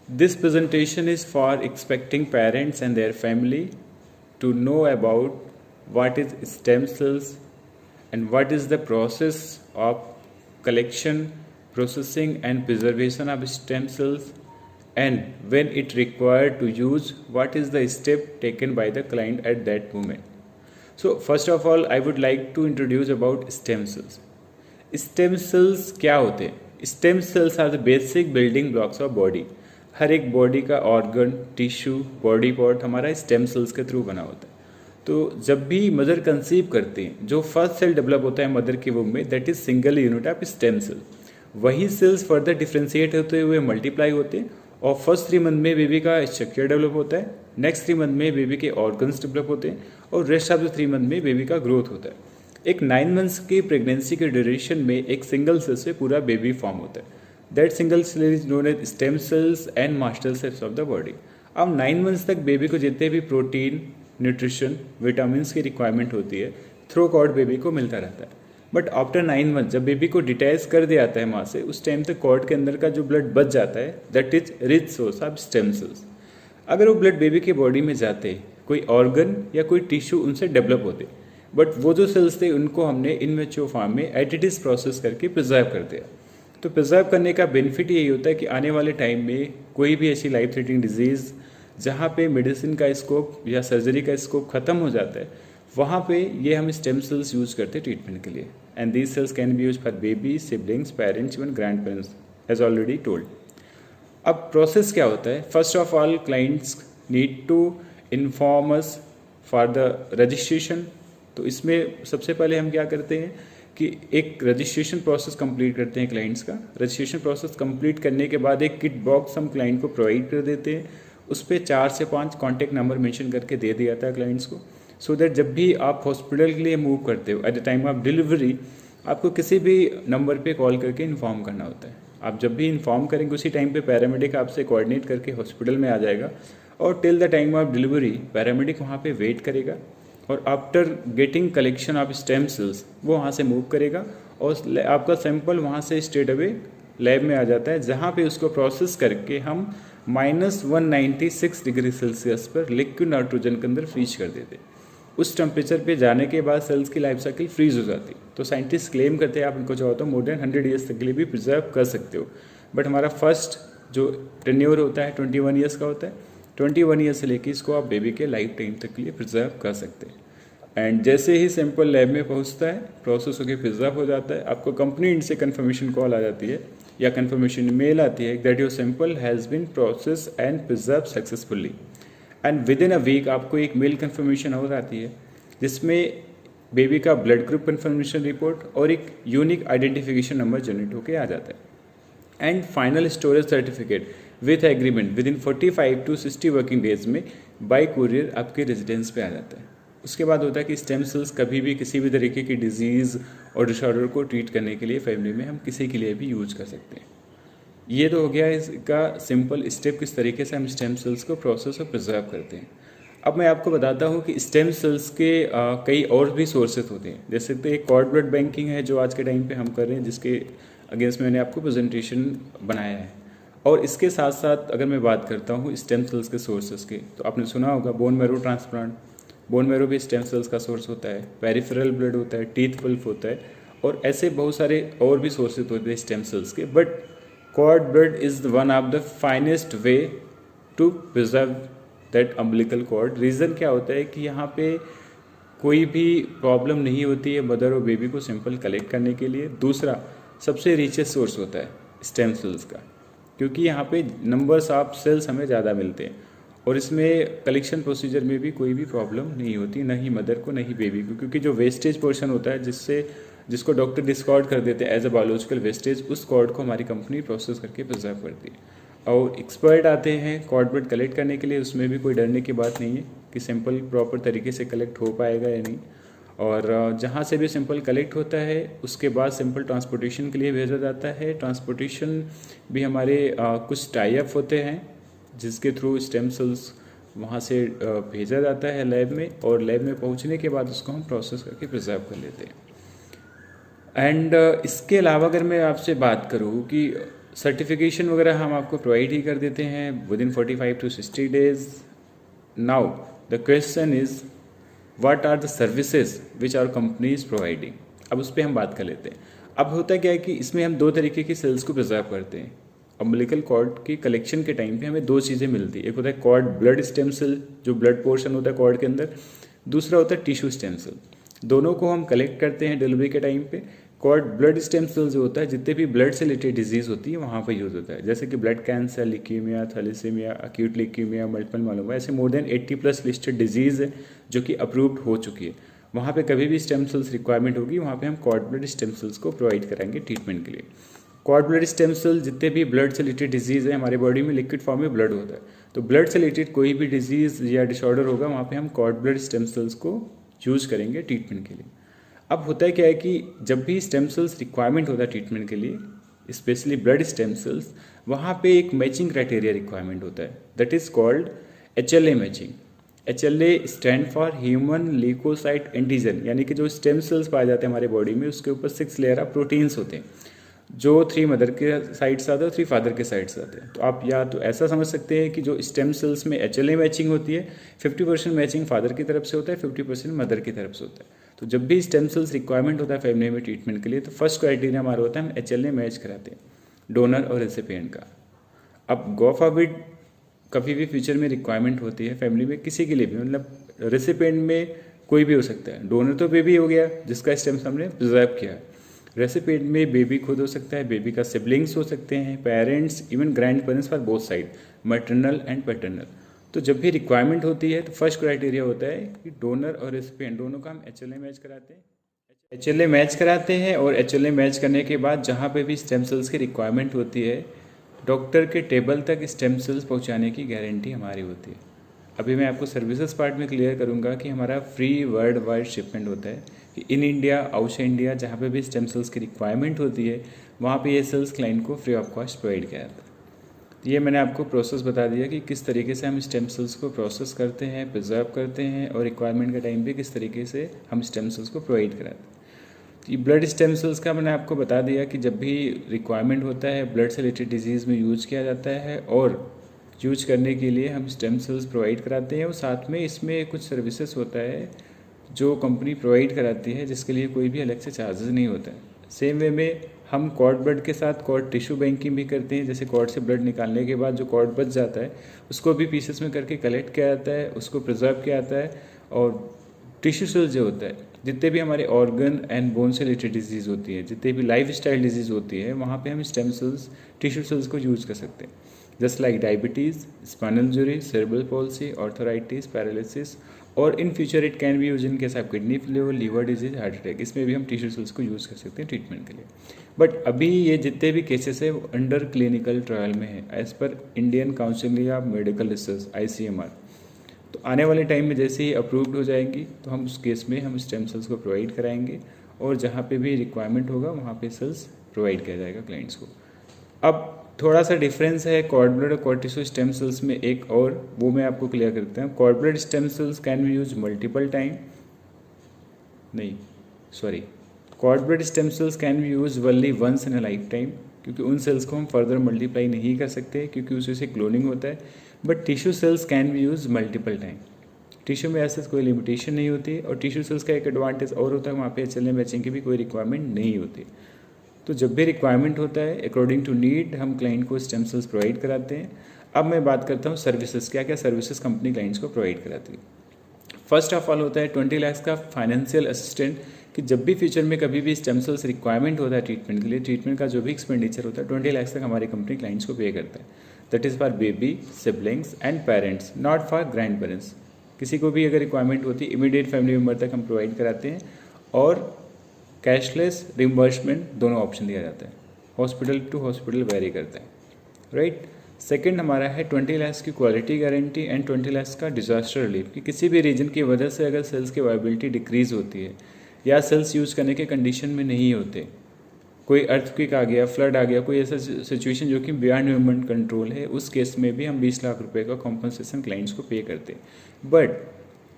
This presentation is for expecting parents and their family to know about what is stem cells and what is the process of collection, processing and preservation of stem cells, and when it required to use, what is the step taken by the client at that moment. So first of all, I would like to introduce about stem cells. Stem cells क्या होते हैं? Stem cells are the basic building blocks of body. हर एक body का organ, tissue, body part हमारा stem cells के through बना होता है. तो जब भी मदर कंसीव करते हैं, जो फर्स्ट सेल डेवलप होता है मदर के वुम में, that is single unit of stem cell. वही सेल्स फर्दर डिफ्रेंशिएट होते हुए मल्टीप्लाई होते हैं और फर्स्ट 3 मंथ में बेबी का स्ट्रक्चर डेवलप होता है, नेक्स्ट 3 मंथ में बेबी के ऑर्गन्स डेवलप होते हैं और रेस्ट ऑफ द 3 मंथ में बेबी का ग्रोथ होता है. एक 9 मंथ्स की प्रेगनेंसी के ड्यूरेशन में एक सिंगल सेल से पूरा बेबी फॉर्म होता है. That single cell is known as stem cells and master cells of the body. अब 9 मंथ्स तक बेबी को जितने भी प्रोटीन, न्यूट्रिशन, विटामिन की रिक्वायरमेंट होती है थ्रू कॉर्ड बेबी को मिलता रहता है. बट आफ्टर 9 मंथ जब बेबी को डिटैच कर दिया जाता है माँ से, उस टाइम तक कॉर्ड के अंदर का जो ब्लड बच जाता है, that is rich source of stem cells. अगर वो ब्लड बेबी की बॉडी में जाते, कोई ऑर्गन या कोई टिश्यू उनसे डेवलप होते, बट वो जो सेल्स थे उनको हमने इनमेच्योर फॉर्म में एट इट इज प्रोसेस करके प्रिजर्व कर दिया. तो प्रिजर्व करने का बेनिफिट यही होता है कि आने वाले टाइम में कोई भी ऐसी लाइफ थ्रेटनिंग डिजीज जहाँ पे मेडिसिन का स्कोप या सर्जरी का स्कोप खत्म हो जाता है, वहाँ पे ये हम स्टेम सेल्स यूज करते हैं ट्रीटमेंट के लिए. And these cells can be use for baby, siblings, parents, even grand parents, as already told. अब प्रोसेस क्या होता है? First of all clients need to inform us for the registration. तो इसमें सबसे पहले हम क्या करते हैं कि एक रजिस्ट्रेशन प्रोसेस कंप्लीट करते हैं क्लाइंट्स का. रजिस्ट्रेशन प्रोसेस कंप्लीट करने के बाद एक किट बॉक्स हम क्लाइंट को प्रोवाइड कर देते हैं. उस पर 4 से 5 कॉन्टैक्ट नंबर मेंशन करके दे दिया जाता है क्लाइंट्स को, सो दैट जब भी आप हॉस्पिटल के लिए मूव करते हो at the time of delivery, आपको किसी भी नंबर पे कॉल करके इन्फॉर्म करना होता है. आप जब भी इन्फॉर्म करेंगे उसी टाइम पे पैरामेडिक आपसे कोऑर्डिनेट करके हॉस्पिटल में आ जाएगा और till the time of delivery paramedic वहाँ पे वेट करेगा और after getting collection of stem cells वो वहाँ से मूव करेगा और आपका सैंपल वहाँ से स्ट्रेट अवे लैब में आ जाता है, जहाँ पे उसको प्रोसेस करके हम -196 डिग्री सेल्सियस पर लिक्विड नाइट्रोजन के अंदर फ्रीज कर देते हैं. उस टेम्परेचर पे जाने के बाद सेल्स की लाइफ साइकिल फ्रीज हो जाती है. तो साइंटिस्ट क्लेम करते हैं आप इनको चाहो तो मोर देन 100 ईयर्स तक के लिए भी प्रिजर्व कर सकते हो. बट हमारा फर्स्ट जो टेन्योर होता है 21 ईयर्स का होता है. 21 ईयर्स से लेकर इसको आप बेबी के लाइफ टाइम तक के लिए प्रिजर्व कर सकते हैं. एंड जैसे ही सैंपल लैब में पहुंचता है, प्रोसेस होकर प्रिजर्व हो जाता है, आपको कंपनी इनसे कंफर्मेशन कॉल आ जाती है या कंफर्मेशन मेल आती है that your sample has been process and preserve successfully. And with in a week आपको एक मेल कंफर्मेशन हो जाती है जिसमें बेबी का ब्लड ग्रुप कंफर्मेशन रिपोर्ट और एक यूनिक आइडेंटिफिकेशन नंबर जनरेट होकर आ जाता है. And final storage certificate with agreement with in 45 to 60 working days में बाय कुरियर आपके रेजिडेंस पे आ जाता है. उसके बाद होता है कि स्टेम सेल्स कभी भी किसी भी तरीके की डिजीज़ और डिसऑर्डर को ट्रीट करने के लिए फैमिली में हम किसी के लिए भी यूज कर सकते हैं. ये तो हो गया इसका सिंपल स्टेप, किस तरीके से हम स्टेम सेल्स को प्रोसेस और प्रिजर्व करते हैं. अब मैं आपको बताता हूँ कि स्टेम सेल्स के कई और भी सोर्सेज होते हैं. जैसे तो एक कॉर्ड ब्लड बैंकिंग है जो आज के टाइम पे हम कर रहे हैं, जिसके अगेंस्ट मैंने आपको प्रेजेंटेशन बनाया है. और इसके साथ साथ अगर मैं बात करता हूँ स्टेम सेल्स के सोर्सेज की, तो आपने सुना होगा bone marrow transplant. Bone marrow भी स्टेम सेल्स का सोर्स होता है. पेरिफेरल ब्लड होता है, टीथ पल्प होता है और ऐसे बहुत सारे और भी सोर्सेज होते हैं स्टेम सेल्स के. But cord blood is one of the finest way to preserve that umbilical cord. Reason क्या होता है कि यहाँ पे कोई भी प्रॉब्लम नहीं होती है मदर और बेबी को सैंपल कलेक्ट करने के लिए. दूसरा सबसे रिचेस्ट सोर्स होता है स्टेम सेल्स का, क्योंकि यहाँ पे नंबर्स ऑफ सेल्स हमें ज़्यादा मिलते हैं और इसमें कलेक्शन प्रोसीजर में भी कोई भी प्रॉब्लम नहीं होती, न ही मदर को न ही बेबी को. क्योंकि जो वेस्टेज पोर्शन होता है जिसको डॉक्टर डिस्कार्ड कर देते हैं एज अ बायोलॉजिकल वेस्टेज, उस कॉर्ड को हमारी कंपनी प्रोसेस करके प्रिजर्व करती है. और एक्सपर्ट आते हैं कॉर्ड ब्लड कलेक्ट करने के लिए, उसमें भी कोई डरने की बात नहीं है कि सैंपल प्रॉपर तरीके से कलेक्ट हो पाएगा या नहीं. और जहाँ से भी सैंपल कलेक्ट होता है उसके बाद सैंपल ट्रांसपोर्टेशन के लिए भेजा जाता है. ट्रांसपोर्टेशन भी हमारे कुछ टाई अप होते हैं जिसके थ्रू स्टेम सेल्स वहाँ से भेजा जाता है लैब में, और लैब में पहुँचने के बाद उसको हम प्रोसेस करके प्रिजर्व कर लेते हैं. एंड इसके अलावा अगर मैं आपसे बात करूँ कि सर्टिफिकेशन वगैरह हम आपको प्रोवाइड ही कर देते हैं with in 45 to 60 days. Now the question is what are the services which are company is providing. अब उस पर हम बात कर लेते हैं. अब होता क्या है कि इसमें हम दो तरीके की सेल्स को प्रिजर्व करते हैं. अम्बिलिकल कॉर्ड की कलेक्शन के टाइम पे हमें दो चीज़ें मिलती है. एक होता है कॉर्ड ब्लड स्टेम सेल, जो ब्लड पोर्शन होता है कॉर्ड के अंदर. दूसरा होता है टिश्यू स्टेम सेल. दोनों को हम कलेक्ट करते हैं डिलीवरी के टाइम पे. कॉर्ड ब्लड स्टेम सेल जो होता है जितने भी ब्लड से रिलेटेड डिजीज़ होती है वहाँ पर यूज़ होता है, जैसे कि blood cancer, leukemia, thalassemia, acute leukemia, multiple myeloma, ऐसे मोर देन 80+ लिस्टेड डिजीज़ है जो कि अप्रूव्ड हो चुकी है. वहाँ पे कभी भी स्टेम सेल्स रिक्वायरमेंट होगी वहाँ पे हम कॉर्ड ब्लड स्टेम सेल्स को प्रोवाइड कराएंगे ट्रीटमेंट के लिए. कॉर्ड ब्लड स्टेम सेल जितने भी ब्लड से रिलेटेड डिजीज़ है, हमारे बॉडी में लिक्विड फॉर्म में ब्लड होता है, तो ब्लड से रिलेटेड कोई भी डिजीज़ या डिसऑर्डर होगा वहाँ पे हम कॉर्ड ब्लड स्टेम सेल्स को यूज़ करेंगे ट्रीटमेंट के लिए. अब होता है क्या है कि जब भी स्टेम सेल्स रिक्वायरमेंट होता है ट्रीटमेंट के लिए, स्पेशली ब्लड स्टेम सेल्स, वहाँ पे एक मैचिंग क्राइटेरिया रिक्वायरमेंट होता है, that is called HLA matching. HLA stand for human leukocyte antigen, यानी कि जो स्टेम सेल्स पाए जाते हैं हमारे बॉडी में उसके ऊपर 6 लेयर ऑफ प्रोटीन्स होते हैं जो 3 मदर के साइड से आते हैं और 3 फादर के साइड से आते हैं. तो आप या तो ऐसा समझ सकते हैं कि जो स्टेम सेल्स में HLA मैचिंग होती है 50% मैचिंग फादर की तरफ से होता है, 50% मदर की तरफ से होता है. तो जब भी स्टेम सेल्स रिक्वायरमेंट होता है फैमिली में ट्रीटमेंट के लिए तो फर्स्ट क्राइटेरिया हमारा होता है हम HLA मैच कराते हैं डोनर और रेसिपिएंट का. अब गॉड फॉरबिड कभी भी फ्यूचर में रिक्वायरमेंट होती है फैमिली में किसी के लिए भी, मतलब रेसिपिएंट में कोई भी हो सकता है. डोनर तो बेबी हो गया जिसका स्टेम हमने प्रिजर्व किया है. रेसिपिएंट में बेबी खुद हो सकता है, बेबी का सिबलिंग्स हो सकते हैं, parents, even grand parents for both side, maternal and paternal. तो जब भी रिक्वायरमेंट होती है तो फर्स्ट क्राइटेरिया होता है कि डोनर और रेसिपिएंट दोनों का हम HLA मैच कराते हैं. HLA मैच कराते हैं और HLA मैच करने के बाद जहाँ पे भी स्टेम सेल्स की रिक्वायरमेंट होती है डॉक्टर के टेबल तक स्टेम सेल्स पहुँचाने की गारंटी हमारी होती है. अभी मैं आपको सर्विसेज पार्ट में क्लियर करूँगा कि हमारा फ्री वर्ल्ड वाइड शिपमेंट होता है कि इन इंडिया, आउटसाइड इंडिया, जहाँ पे भी स्टेम सेल्स की रिक्वायरमेंट होती है वहाँ पे ये सेल्स क्लाइंट को फ्री ऑफ कॉस्ट प्रोवाइड किया जाता है. ये मैंने आपको प्रोसेस बता दिया कि किस तरीके से हम स्टेम सेल्स को प्रोसेस करते हैं, प्रिजर्व करते हैं और रिक्वायरमेंट के टाइम पे किस तरीके से हम स्टेम सेल्स को प्रोवाइड कराते हैं. तो ये ब्लड स्टेम सेल्स का मैंने आपको बता दिया कि जब भी रिक्वायरमेंट होता है ब्लड से रिलेटेड डिजीज़ में यूज किया जाता है और यूज करने के लिए हम स्टेम सेल्स प्रोवाइड कराते हैं और साथ में इसमें कुछ सर्विसेज होता है जो कंपनी प्रोवाइड कराती है जिसके लिए कोई भी अलग से चार्जेस नहीं होता है. सेम वे में हम कॉर्ड ब्लड के साथ कॉर्ड टिश्यू बैंकिंग भी करते हैं. जैसे कॉर्ड से ब्लड निकालने के बाद जो कॉर्ड बच जाता है उसको भी पीसेस में करके कलेक्ट किया जाता है, उसको प्रिजर्व किया जाता है. और टिश्यू सेल्स जो होता है, जितने भी हमारे ऑर्गन एंड बोन से रिलेटेड डिजीज़ होती है, जितने भी लाइफ स्टाइल डिजीज़ होती है, वहाँ पे हम स्टेम सेल्स, टिश्यू सेल्स को यूज़ कर सकते हैं. Just like diabetes, spinal injury, cerebral palsy, arthritis, paralysis, और in future it can be use in case of kidney failure, liver disease, heart attack. इसमें भी हम टिश्यू सेल्स को use कर सकते हैं ट्रीटमेंट के लिए. बट अभी ये जितने भी केसेस है वो अंडर क्लिनिकल ट्रायल में है as per Indian council of medical research ICMR. तो आने वाले टाइम में जैसे ही अप्रूव्ड हो जाएंगी तो हम उस केस में हम स्टेम सेल्स को प्रोवाइड कराएंगे और जहाँ पे भी रिक्वायरमेंट होगा वहाँ पे सेल्स प्रोवाइड किया जाएगा क्लाइंट्स को. अब थोड़ा सा डिफरेंस है कॉर्ड ब्लड और कॉर्ड टिश्यू स्टेम सेल्स में एक और, वो मैं आपको क्लियर करता हूँ. Cord blood stem cells can be use multiple time, नहीं sorry, cord blood stem cells can be use only once in a life time, क्योंकि उन सेल्स को हम फर्दर मल्टीप्लाई नहीं कर सकते क्योंकि उसी से क्लोनिंग होता है. But tissue cells can be use multiple time. Tissue में ऐसे कोई लिमिटेशन नहीं होती और टिश्यू सेल्स का एक एडवांटेज और होता है वहाँ पे HLA मैचिंग की भी कोई रिक्वायरमेंट नहीं होती. तो जब भी रिक्वायरमेंट होता है अकॉर्डिंग टू नीड हम क्लाइंट को स्टेम सेल्स प्रोवाइड कराते हैं. अब मैं बात करता हूँ सर्विसेज, क्या क्या सर्विसेज कंपनी क्लाइंट्स को प्रोवाइड कराती है. फर्स्ट ऑफ ऑल होता है 20 लाख का फाइनेंशियल असिस्टेंट, कि जब भी फ्यूचर में कभी भी स्टेम सेल्स रिक्वायरमेंट होता है ट्रीटमेंट के लिए, ट्रीटमेंट का जो भी एक्सपेंडिचर होता है 20 लाख तक हमारी कंपनी क्लाइंट्स को पे करता है. That is for baby, siblings and parents, not for grand parents. किसी को भी अगर रिक्वायरमेंट होती है इमीडिएट फैमिली मेम्बर तक हम प्रोवाइड कराते हैं और कैशलेस रिम्बर्समेंट दोनों ऑप्शन दिया जाता है. हॉस्पिटल टू हॉस्पिटल वेरी करता है, राइट. सेकंड हमारा है 20 लाख की क्वालिटी गारंटी एंड 20 लाख का डिजास्टर रिलीफ, कि किसी भी रीजन की वजह से अगर सेल्स की वायबिलिटी डिक्रीज होती है या सेल्स यूज़ करने के कंडीशन में नहीं होते, कोई अर्थक्वेक आ गया, फ्लड आ गया, कोई ऐसा सिचुएशन जो कि बियॉन्ड ह्यूमन कंट्रोल है, उस केस में भी हम 20 लाख रुपए का कॉम्पनसेशन क्लाइंट्स को पे करते हैं. बट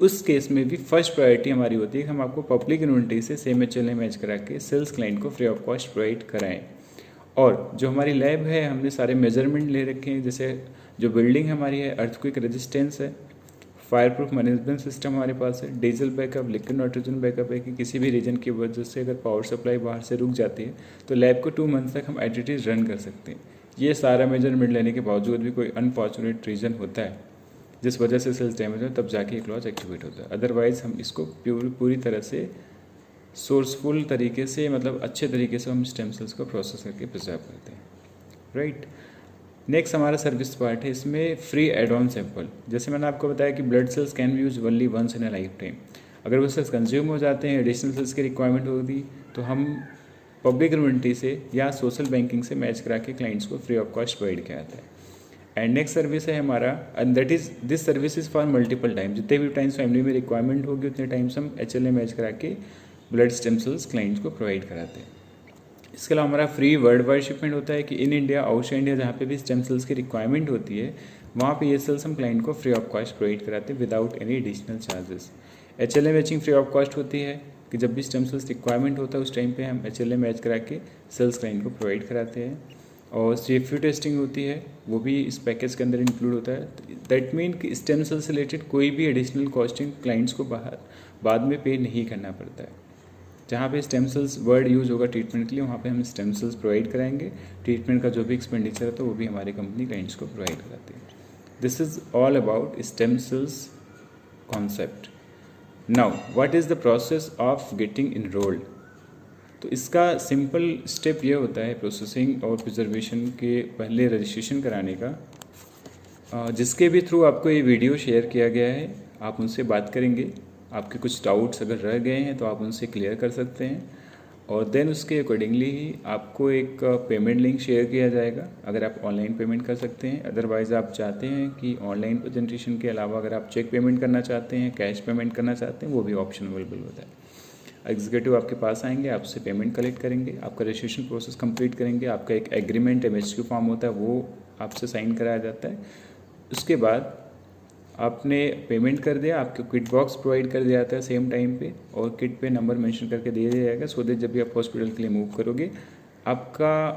उस केस में भी फर्स्ट प्रायोरिटी हमारी होती है कि हम आपको पब्लिक यूनिवर्सिटी से सेम HLA मैच करा के सेल्स क्लाइंट को फ्री ऑफ कॉस्ट प्रोवाइड कराएं. और जो हमारी लैब है हमने सारे मेजरमेंट ले रखे हैं, जैसे जो बिल्डिंग हमारी है अर्थक्वेक रेजिस्टेंस है, फायर प्रूफ मैनेजमेंट सिस्टम हमारे पास है, diesel backup, liquid nitrogen backup है कि किसी भी रीजन की वजह से अगर पावर सप्लाई बाहर से रुक जाती है तो लैब को 2 मंथ तक हम एट इट इज रन कर सकते हैं। ये सारा मेजरमेंट लेने के बावजूद भी कोई अनफॉर्चुनेट रीजन होता है जिस वजह से सेल्स डैमेज हो, तब जाके ये क्लॉज एक्टिवेट होता है। अदरवाइज हम इसको पूरी तरह से सोर्सफुल तरीके से, मतलब अच्छे तरीके से हम स्टेम सेल्स को प्रोसेस करके प्रिजर्व करते हैं, राइट। नेक्स्ट हमारा सर्विस पार्ट है, इसमें फ्री एड ऑन सैंपल। जैसे मैंने आपको बताया कि blood cells can be use only once in a life time. अगर वो सेल्स कंज्यूम हो जाते हैं, एडिशनल सेल्स की रिक्वायरमेंट होगी, तो हम पब्लिक इम्यूनिटी से या सोशल बैंकिंग से मैच करा के क्लाइंट्स को फ्री ऑफ कॉस्ट प्रोवाइड किया जाता है। एंड नेक्स्ट सर्विस है हमारा, and that is this service is for multiple time. जितने भी टाइम्स फैमिली में रिक्वायरमेंट होगी उतने टाइम्स हम HLA मैच करा के ब्लड स्टेम सेल्स क्लाइंट्स को प्रोवाइड कराते हैं। इसके अलावा हमारा फ्री वर्ल्ड वाइड शिपमेंट होता है कि इन इंडिया, आउटसाइड इंडिया, जहाँ पे भी स्टेम सेल्स की रिक्वायरमेंट होती है वहाँ पे ये सेल्स हम क्लाइंट को फ्री ऑफ कॉस्ट प्रोवाइड कराते हैं without any additional charges. HLA matching free of cost होती है कि जब भी स्टेम सेल्स रिक्वायरमेंट होता है उस टाइम पे हम HLA मैच करा के सेल्स क्लाइंट को प्रोवाइड कराते हैं। और CFU टेस्टिंग होती है, वो भी इस पैकेज के अंदर इंक्लूड होता है। दैट मीन कि स्टेम सेल्स से रिलेटेड कोई भी एडिशनल कॉस्टिंग क्लाइंट्स को बाद में पे नहीं करना पड़ता है। जहाँ पे स्टेम सेल्स वर्ड यूज होगा ट्रीटमेंट के लिए, वहाँ पे हम स्टेम सेल्स प्रोवाइड कराएंगे। ट्रीटमेंट का जो भी एक्सपेंडिचर होता है वो भी हमारी कंपनी क्लाइंट्स को प्रोवाइड कराती है। This is all about stem cells concept. Now what is the process of getting enrolled. तो इसका सिंपल स्टेप ये होता है प्रोसेसिंग और प्रिजर्वेशन के पहले रजिस्ट्रेशन कराने का, जिसके भी थ्रू आपको ये वीडियो शेयर किया गया है। आप उनसे बात करेंगे, आपके कुछ डाउट्स अगर रह गए हैं तो आप उनसे क्लियर कर सकते हैं, और देन उसके अकॉर्डिंगली ही आपको एक पेमेंट लिंक शेयर किया जाएगा। अगर आप ऑनलाइन पेमेंट कर सकते हैं, अदरवाइज़ आप चाहते हैं कि ऑनलाइन प्रेजेंटेशन के अलावा अगर आप चेक पेमेंट करना चाहते हैं, कैश पेमेंट करना चाहते हैं, वो भी ऑप्शन अवेलेबल होता है। एग्जीक्यूटिव आपके पास आएंगे, आपसे पेमेंट कलेक्ट करेंगे, आपका रजिस्ट्रेशन प्रोसेस कंप्लीट करेंगे, आपका एक एग्रीमेंट MHQ फॉर्म होता है वो आपसे साइन कराया जाता है। उसके बाद आपने पेमेंट कर दिया, आपको किट बॉक्स प्रोवाइड कर दिया जाता है सेम टाइम पे, और किट पे नंबर मेंशन करके दे दिया जाएगा, सो दैट जब भी आप हॉस्पिटल के लिए मूव करोगे आपका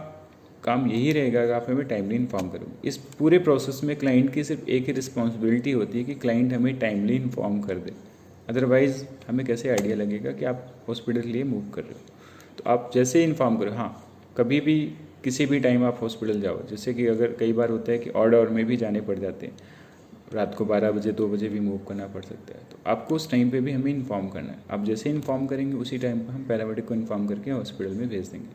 काम यही रहेगा कि आप हमें टाइमली इन्फॉर्म करोगे। इस पूरे प्रोसेस में क्लाइंट की सिर्फ एक ही रिस्पॉन्सिबिलिटी होती है कि क्लाइंट हमें टाइमली इन्फॉर्म कर दे, अदरवाइज़ हमें कैसे आइडिया लगेगा कि आप हॉस्पिटल के लिए मूव कर रहे हो। तो आप जैसे ही इन्फॉर्म करो, हाँ कभी भी किसी भी टाइम आप हॉस्पिटल जाओ, जैसे कि अगर कई बार होता है कि ऑड आवर में भी जाने पड़ जाते हैं, रात को 12 बजे 2 बजे भी मूव करना पड़ सकता है, तो आपको उस टाइम पे भी हमें इन्फॉर्म करना है। आप जैसे इन्फॉर्म करेंगे उसी टाइम पर हम पैरामेडिक को इन्फॉर्म करके हॉस्पिटल में भेज देंगे।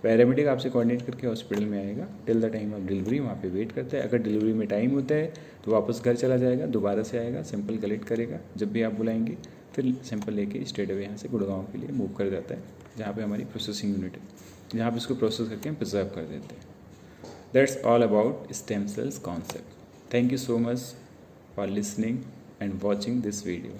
पैरामेडिक आपसे कोऑर्डिनेट करके हॉस्पिटल में आएगा, till the time of delivery वहाँ पे वेट करता है। अगर डिलीवरी में टाइम होता है तो वापस घर चला जाएगा, दोबारा से आएगा, सैंपल कलेक्ट करेगा, जब भी आप बुलाएंगे फिर सैंपल लेके स्ट्रेट अवे यहाँ से गुड़गांव के लिए मूव कर जाता है, जहाँ पे हमारी प्रोसेसिंग यूनिट है, जहाँ पे इसको प्रोसेस करके हम प्रिजर्व कर देते हैं। That's all about stem cells concept. Thank you so much for listening and watching this video.